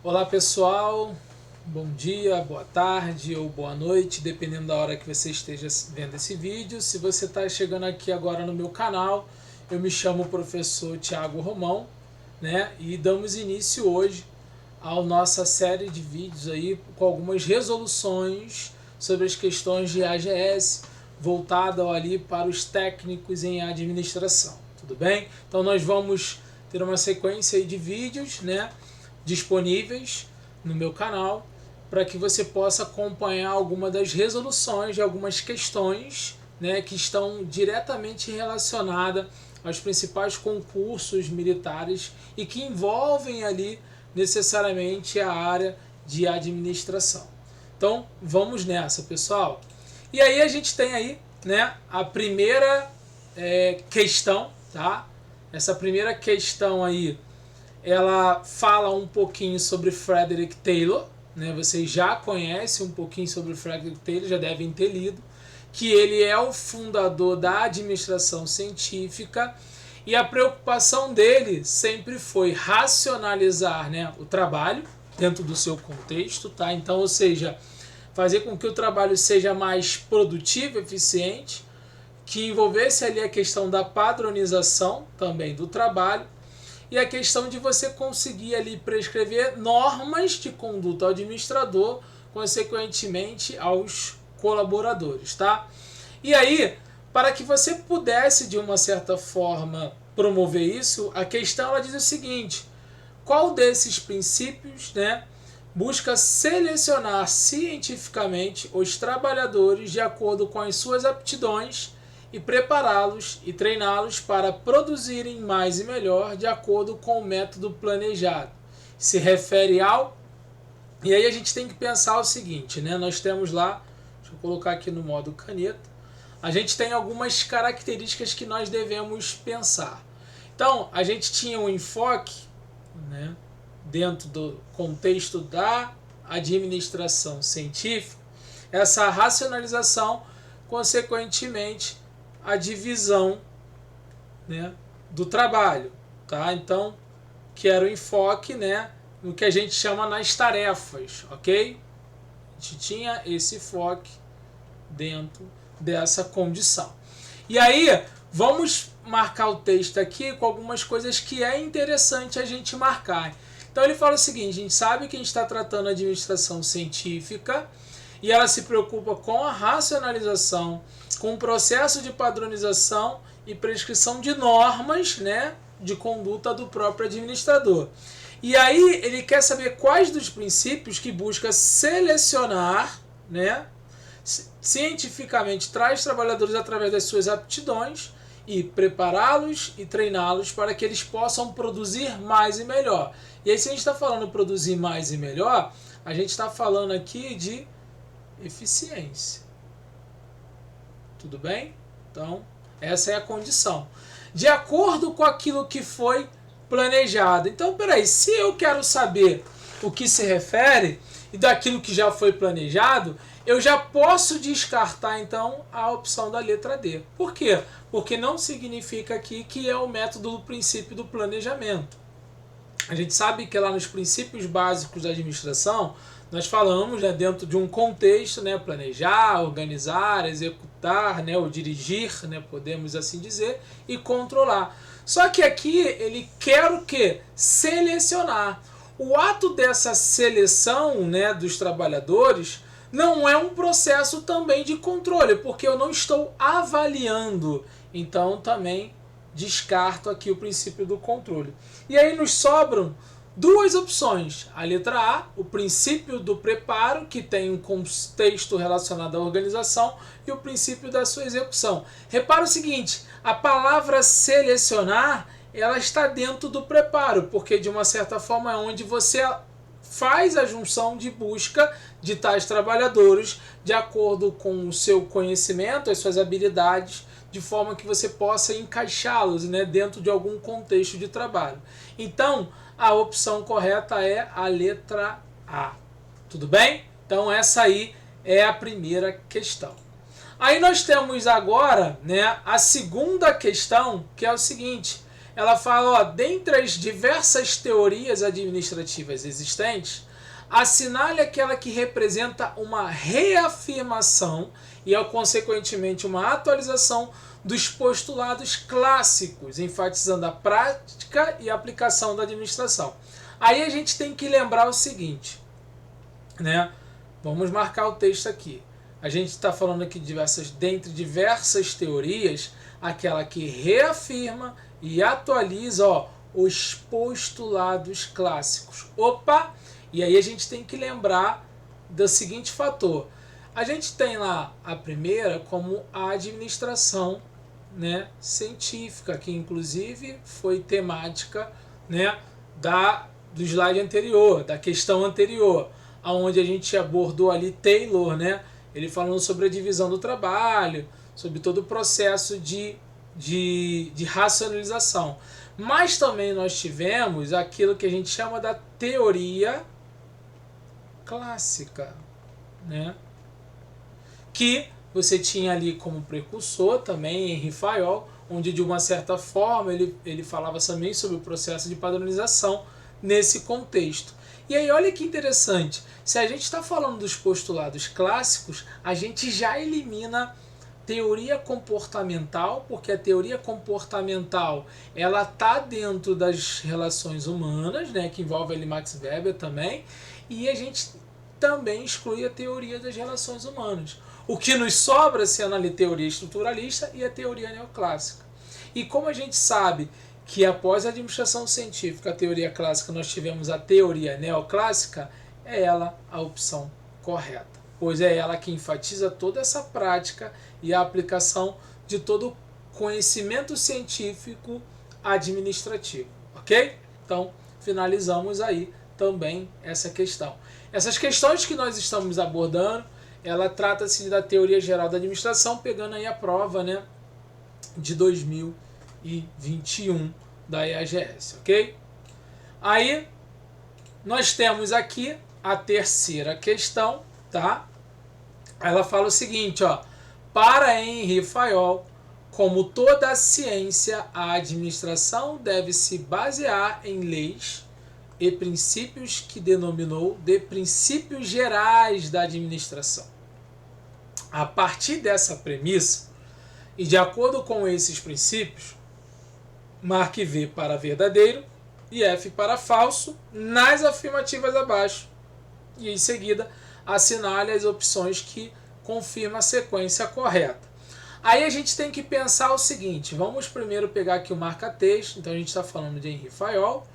Olá pessoal, bom dia, boa tarde ou boa noite, dependendo da hora que você esteja vendo esse vídeo. Se você está chegando aqui agora no meu canal, eu me chamo professor Thiago Romão, né? E damos início hoje à nossa série de vídeos aí com algumas resoluções sobre as questões de AGS voltada ali para os técnicos em administração, tudo bem? Então nós vamos ter uma sequência aí de vídeos, né, disponíveis no meu canal para que você possa acompanhar alguma das resoluções de algumas questões, né, que estão diretamente relacionadas aos principais concursos militares e que envolvem ali necessariamente a área de administração. Então vamos nessa, pessoal. E aí a gente tem aí, né, a primeira questão, tá? Essa primeira questão aí, ela fala um pouquinho sobre Frederick Taylor, né? Vocês já conhecem um pouquinho sobre Frederick Taylor, já devem ter lido, que ele é o fundador da administração científica e a preocupação dele sempre foi racionalizar, né, o trabalho dentro do seu contexto, tá? Então, ou seja, fazer com que o trabalho seja mais produtivo, eficiente, que envolvesse ali a questão da padronização também do trabalho e a questão de você conseguir ali prescrever normas de conduta ao administrador, consequentemente aos colaboradores, tá? E aí, para que você pudesse de uma certa forma promover isso, a questão ela diz o seguinte: qual desses princípios, né, busca selecionar cientificamente os trabalhadores de acordo com as suas aptidões e prepará-los e treiná-los para produzirem mais e melhor de acordo com o método planejado. Se refere ao... E aí a gente tem que pensar o seguinte, né? Nós temos lá, deixa eu colocar aqui no modo caneta, a gente tem algumas características que nós devemos pensar. Então, a gente tinha um enfoque, né, dentro do contexto da administração científica, essa racionalização, consequentemente, a divisão, né, do trabalho, tá? Então, que era o enfoque, né, no que a gente chama nas tarefas, ok? A gente tinha esse enfoque dentro dessa condição. E aí, vamos marcar o texto aqui com algumas coisas que é interessante a gente marcar. Então ele fala o seguinte: a gente sabe que a gente está tratando a administração científica e ela se preocupa com a racionalização, com o processo de padronização e prescrição de normas, né, de conduta do próprio administrador. E aí ele quer saber quais dos princípios que busca selecionar, né, cientificamente traz trabalhadores através das suas aptidões e prepará-los e treiná-los para que eles possam produzir mais e melhor. E aí, se a gente está falando produzir mais e melhor, a gente está falando aqui de eficiência. Tudo bem? Então, essa é a condição. De acordo com aquilo que foi planejado. Então, peraí, se eu quero saber o que se refere e daquilo que já foi planejado, eu já posso descartar, então, a opção da letra D. Por quê? Porque não significa aqui que é o método do princípio do planejamento. A gente sabe que lá nos princípios básicos da administração, nós falamos, né, dentro de um contexto, né, planejar, organizar, executar, né, ou dirigir, né, podemos assim dizer, e controlar. Só que aqui ele quer o quê? Selecionar. O ato dessa seleção, né, dos trabalhadores não é um processo também de controle, porque eu não estou avaliando. Então também descarto aqui o princípio do controle. E aí nos sobram duas opções. A letra A, o princípio do preparo, que tem um contexto relacionado à organização, e o princípio da sua execução. Repara o seguinte: a palavra selecionar, ela está dentro do preparo, porque de uma certa forma é onde você faz a junção de busca de tais trabalhadores de acordo com o seu conhecimento, as suas habilidades, de forma que você possa encaixá-los, né, dentro de algum contexto de trabalho. Então, a opção correta é a letra A. Tudo bem? Então, essa aí é a primeira questão. Aí nós temos agora, né, a segunda questão, que é o seguinte: ela fala, ó, dentre as diversas teorias administrativas existentes, assinale aquela que representa uma reafirmação e, consequentemente, uma atualização dos postulados clássicos, enfatizando a prática e a aplicação da administração. Aí a gente tem que lembrar o seguinte, né? Vamos marcar o texto aqui. A gente está falando aqui dentre diversas teorias, aquela que reafirma e atualiza, ó, os postulados clássicos. Opa! E aí a gente tem que lembrar do seguinte fator. A gente tem lá a primeira como a administração, né, científica, que inclusive foi temática, né, do slide anterior, da questão anterior, onde a gente abordou ali Taylor, né, ele falando sobre a divisão do trabalho, sobre todo o processo de racionalização. Mas também nós tivemos aquilo que a gente chama da teoria clássica, né? Que você tinha ali como precursor também Henri Fayol, onde de uma certa forma ele falava também sobre o processo de padronização nesse contexto. E aí olha que interessante, se a gente está falando dos postulados clássicos, a gente já elimina teoria comportamental, porque a teoria comportamental ela está dentro das relações humanas, né, que envolve ali Max Weber também, e a gente também exclui a teoria das relações humanas. O que nos sobra sendo ali teoria estruturalista e a teoria neoclássica. E como a gente sabe que após a administração científica, a teoria clássica, nós tivemos a teoria neoclássica, é ela a opção correta, pois é ela que enfatiza toda essa prática e a aplicação de todo o conhecimento científico administrativo, ok? Então, finalizamos aí também essa questão. Essas questões que nós estamos abordando, ela trata-se da teoria geral da administração, pegando aí a prova, né, de 2021 da EAGS, ok? Aí, nós temos aqui a terceira questão, tá? Ela fala o seguinte, ó, para Henri Fayol, como toda a ciência, a administração deve se basear em leis e princípios que denominou de princípios gerais da administração. A partir dessa premissa, e de acordo com esses princípios, marque V para verdadeiro e F para falso nas afirmativas abaixo. E em seguida, assinale as opções que confirmam a sequência correta. Aí a gente tem que pensar o seguinte, vamos primeiro pegar aqui o marca-texto, então a gente está falando de Henri Fayol,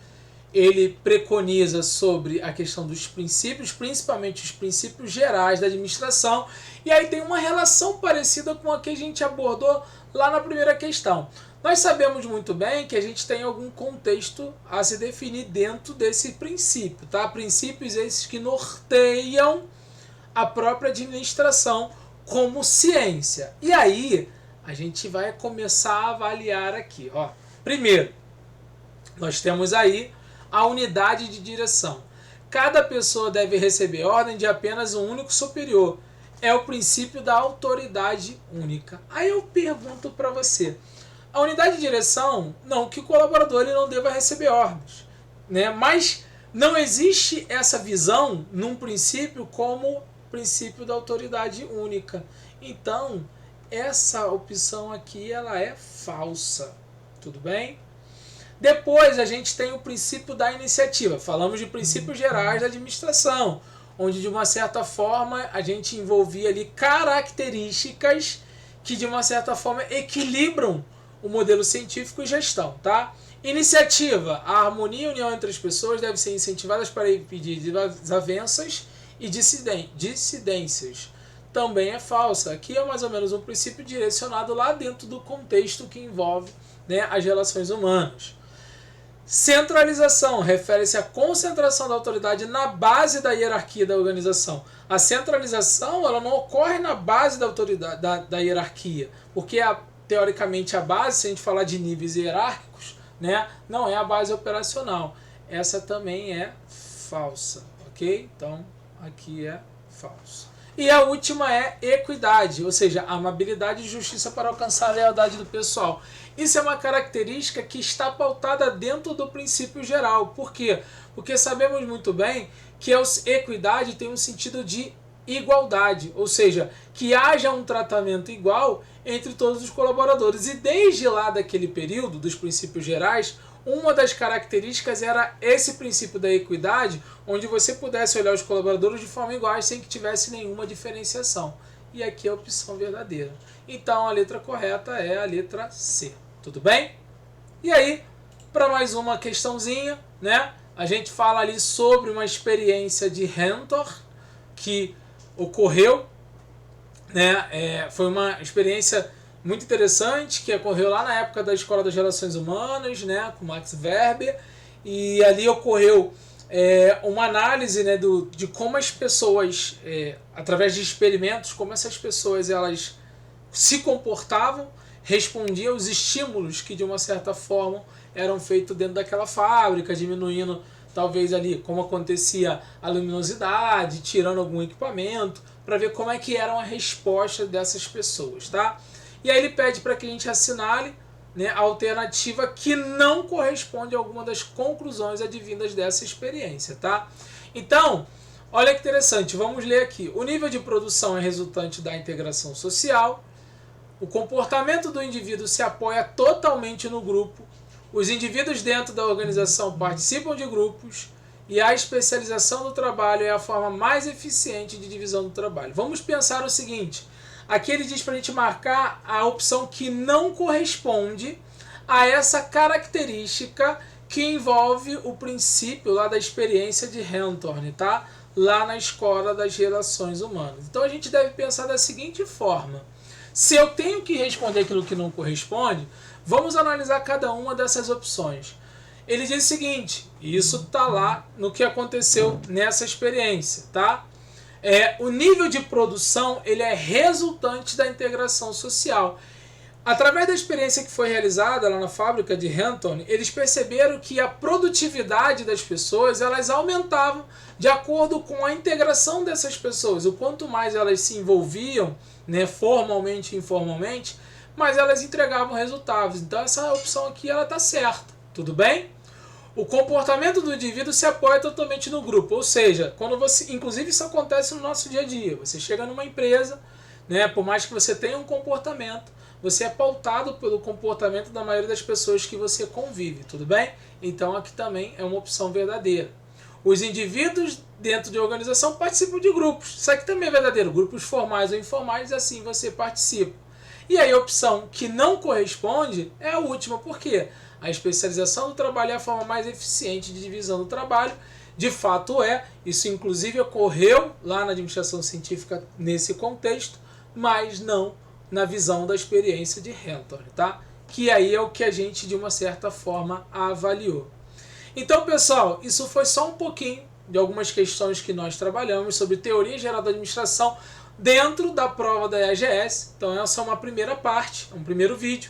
ele preconiza sobre a questão dos princípios, principalmente os princípios gerais da administração, e aí tem uma relação parecida com a que a gente abordou lá na primeira questão. Nós sabemos muito bem que a gente tem algum contexto a se definir dentro desse princípio, tá? Princípios esses que norteiam a própria administração como ciência. E aí, a gente vai começar a avaliar aqui, ó. Primeiro, nós temos aí a unidade de direção. Cada pessoa deve receber ordem de apenas um único superior. É o princípio da autoridade única. Aí eu pergunto para você, a unidade de direção, não que o colaborador ele não deva receber ordens, né? Mas não existe essa visão num princípio como princípio da autoridade única. Então, essa opção aqui ela é falsa. Tudo bem? Depois a gente tem o princípio da iniciativa. Falamos de princípios gerais da administração, onde de uma certa forma a gente envolvia ali características que de uma certa forma equilibram o modelo científico e gestão, tá? Iniciativa. A harmonia e a união entre as pessoas devem ser incentivadas para impedir desavenças e dissidências. Também é falsa. Aqui é mais ou menos um princípio direcionado lá dentro do contexto que envolve, né, as relações humanas. Centralização refere-se à concentração da autoridade na base da hierarquia da organização. A centralização ela não ocorre na base da autoridade da hierarquia, porque teoricamente a base, se a gente falar de níveis hierárquicos, né, não é a base operacional. Essa também é falsa, ok? Então aqui é falso. E a última é equidade, ou seja, amabilidade e justiça para alcançar a lealdade do pessoal. Isso é uma característica que está pautada dentro do princípio geral. Por quê? Porque sabemos muito bem que a equidade tem um sentido de igualdade, ou seja, que haja um tratamento igual entre todos os colaboradores. E desde lá daquele período, dos princípios gerais, uma das características era esse princípio da equidade, onde você pudesse olhar os colaboradores de forma igual, sem que tivesse nenhuma diferenciação. E aqui é a opção verdadeira. Então a letra correta é a letra C. Tudo bem? E aí, para mais uma questãozinha, né? A gente fala ali sobre uma experiência de Hentor que ocorreu, né? Foi uma experiência muito interessante que ocorreu lá na época da Escola das Relações Humanas, né, com Max Weber, e ali ocorreu uma análise, né, de como as pessoas, através de experimentos, como essas pessoas elas se comportavam, respondiam aos estímulos que de uma certa forma eram feitos dentro daquela fábrica, diminuindo talvez ali como acontecia a luminosidade, tirando algum equipamento, para ver como é que eram a resposta dessas pessoas, tá? E aí ele pede para que a gente assinale, né, a alternativa que não corresponde a alguma das conclusões advindas dessa experiência, tá? Então, olha que interessante, vamos ler aqui. O nível de produção é resultante da integração social, o comportamento do indivíduo se apoia totalmente no grupo, os indivíduos dentro da organização participam de grupos e a especialização do trabalho é a forma mais eficiente de divisão do trabalho. Vamos pensar o seguinte, aqui ele diz para a gente marcar a opção que não corresponde a essa característica que envolve o princípio lá da experiência de Henthorne, tá? Lá na Escola das Relações Humanas. Então a gente deve pensar da seguinte forma, se eu tenho que responder aquilo que não corresponde, vamos analisar cada uma dessas opções. Ele diz o seguinte, e isso está lá no que aconteceu nessa experiência, tá? O nível de produção ele é resultante da integração social. Através da experiência que foi realizada lá na fábrica de Henthorne, eles perceberam que a produtividade das pessoas elas aumentavam de acordo com a integração dessas pessoas. O quanto mais elas se envolviam, né, formalmente e informalmente, mais elas entregavam resultados. Então essa opção aqui ela está certa, tudo bem? O comportamento do indivíduo se apoia totalmente no grupo, ou seja, quando você, inclusive isso acontece no nosso dia a dia, você chega numa empresa, né, por mais que você tenha um comportamento, você é pautado pelo comportamento da maioria das pessoas que você convive, tudo bem? Então aqui também é uma opção verdadeira. Os indivíduos dentro de organização participam de grupos, isso aqui também é verdadeiro, grupos formais ou informais, assim você participa. E aí a opção que não corresponde é a última, por quê? A especialização do trabalho é a forma mais eficiente de divisão do trabalho, de fato isso inclusive ocorreu lá na administração científica nesse contexto, mas não na visão da experiência de Henthorne, tá? Que aí é o que a gente de uma certa forma avaliou. Então pessoal, isso foi só um pouquinho de algumas questões que nós trabalhamos sobre teoria geral da administração dentro da prova da EAGS. Então essa é uma primeira parte, um primeiro vídeo,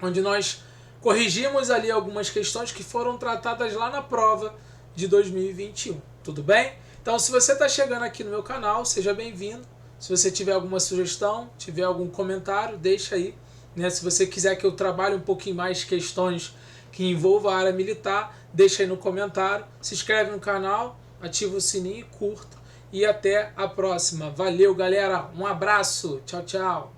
onde nós corrigimos ali algumas questões que foram tratadas lá na prova de 2021, tudo bem? Então se você está chegando aqui no meu canal, seja bem-vindo. Se você tiver alguma sugestão, tiver algum comentário, deixa aí, né? Se você quiser que eu trabalhe um pouquinho mais questões que envolvam a área militar, deixa aí no comentário, se inscreve no canal, ativa o sininho e curta. E até a próxima. Valeu, galera. Um abraço. Tchau, tchau.